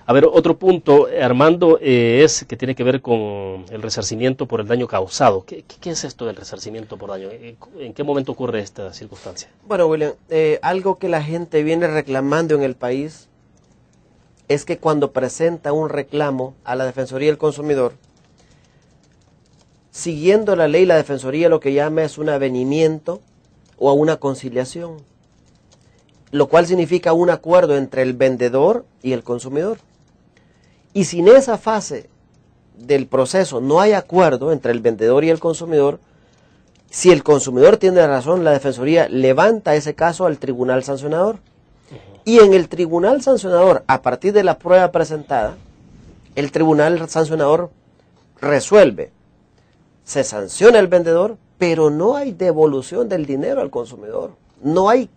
A ver, otro punto, Armando, es que tiene que ver con el resarcimiento por el daño causado. ¿Qué es esto del resarcimiento por daño? ¿En qué momento ocurre esta circunstancia? Bueno, William, algo que la gente viene reclamando en el país es que cuando presenta un reclamo a la Defensoría del Consumidor, siguiendo la ley, la Defensoría lo que llama es un avenimiento o una conciliación, lo cual significa un acuerdo entre el vendedor y el consumidor. Y si en esa fase del proceso no hay acuerdo entre el vendedor y el consumidor, si el consumidor tiene razón, la Defensoría levanta ese caso al tribunal sancionador. Y en el tribunal sancionador, a partir de la prueba presentada, el tribunal sancionador resuelve. Se sanciona al vendedor, pero no hay devolución del dinero al consumidor. No hay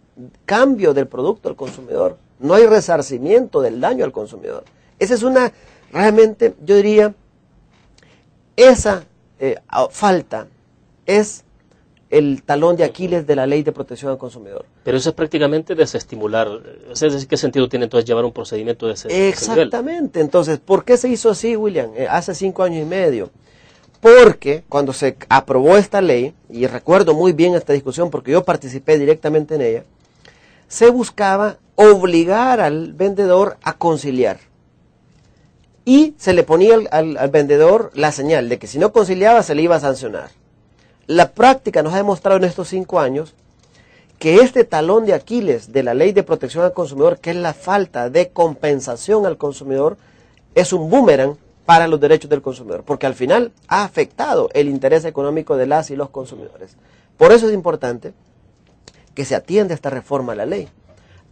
cambio del producto al consumidor. No hay resarcimiento del daño al consumidor. Esa es realmente, yo diría, esa falta es el talón de Aquiles de la Ley de Protección al Consumidor. Pero eso es prácticamente desestimular. Es decir, ¿qué sentido tiene entonces llevar un procedimiento de ese nivel? Exactamente. Entonces, ¿por qué se hizo así, William? Hace 5 años y medio. Porque cuando se aprobó esta ley, y recuerdo muy bien esta discusión porque yo participé directamente en ella, se buscaba obligar al vendedor a conciliar. Y se le ponía al vendedor la señal de que si no conciliaba se le iba a sancionar. La práctica nos ha demostrado en estos 5 años que este talón de Aquiles de la Ley de Protección al Consumidor, que es la falta de compensación al consumidor, es un boomerang para los derechos del consumidor, porque al final ha afectado el interés económico de las y los consumidores. Por eso es importante que se atienda esta reforma a la ley,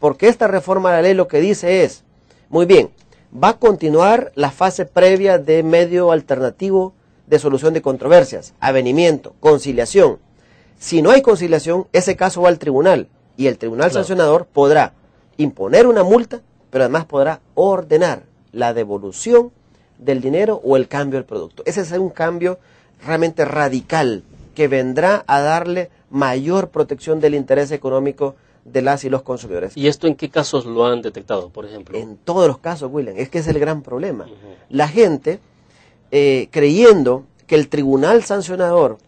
porque esta reforma a la ley lo que dice es, muy bien, va a continuar la fase previa de medio alternativo de solución de controversias, avenimiento, conciliación. Si no hay conciliación, ese caso va al tribunal, y el tribunal sancionador podrá imponer una multa, pero además podrá ordenar la devolución del dinero o el cambio del producto. Ese es un cambio realmente radical que vendrá a darle mayor protección del interés económico de las y los consumidores. ¿Y esto en qué casos lo han detectado, por ejemplo? En todos los casos, William, es que es el gran problema. La gente, creyendo que el tribunal sancionador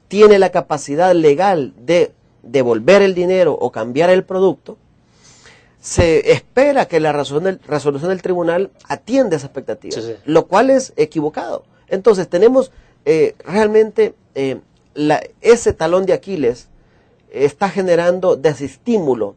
tiene la capacidad legal de devolver el dinero o cambiar el producto, se espera que la resolución del tribunal atienda esa expectativa, lo cual es equivocado. Entonces tenemos realmente ese talón de Aquiles está generando desestímulo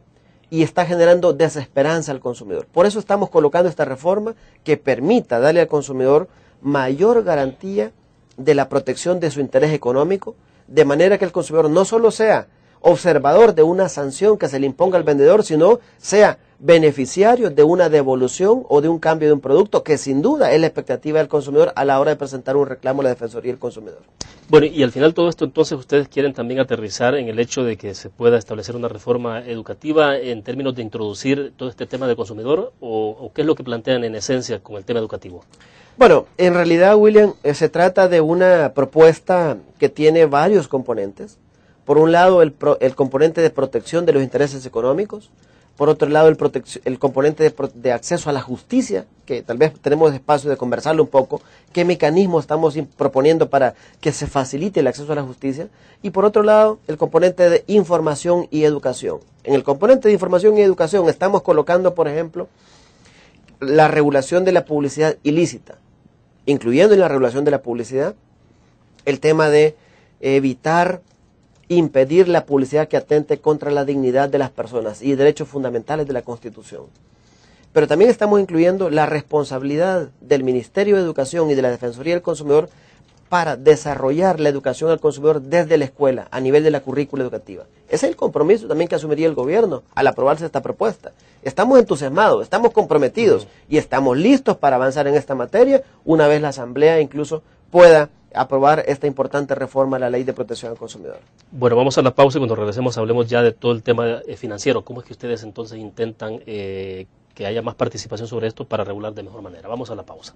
y está generando desesperanza al consumidor. Por eso estamos colocando esta reforma que permita darle al consumidor mayor garantía de la protección de su interés económico, de manera que el consumidor no solo sea observador de una sanción que se le imponga al vendedor, sino sea beneficiario de una devolución o de un cambio de un producto, que sin duda es la expectativa del consumidor a la hora de presentar un reclamo a la Defensoría del Consumidor. Bueno, y al final todo esto entonces ustedes quieren también aterrizar en el hecho de que se pueda establecer una reforma educativa en términos de introducir todo este tema del consumidor, o qué es lo que plantean en esencia con el tema educativo. Bueno, en realidad, William, se trata de una propuesta que tiene varios componentes. Por un lado, el componente de protección de los intereses económicos. Por otro lado, el componente de acceso a la justicia, que tal vez tenemos espacio de conversarlo un poco. ¿Qué mecanismos estamos proponiendo para que se facilite el acceso a la justicia? Y por otro lado, el componente de información y educación. En el componente de información y educación estamos colocando, por ejemplo, la regulación de la publicidad ilícita, incluyendo en la regulación de la publicidad el tema de impedir la publicidad que atente contra la dignidad de las personas y derechos fundamentales de la Constitución. Pero también estamos incluyendo la responsabilidad del Ministerio de Educación y de la Defensoría del Consumidor para desarrollar la educación al consumidor desde la escuela, a nivel de la currícula educativa. Ese es el compromiso también que asumiría el gobierno al aprobarse esta propuesta. Estamos entusiasmados, estamos comprometidos y estamos listos para avanzar en esta materia una vez la Asamblea incluso pueda aprobar esta importante reforma a la Ley de Protección al Consumidor. Bueno, vamos a la pausa y cuando regresemos hablemos ya de todo el tema financiero. ¿Cómo es que ustedes entonces intentan que haya más participación sobre esto para regular de mejor manera? Vamos a la pausa.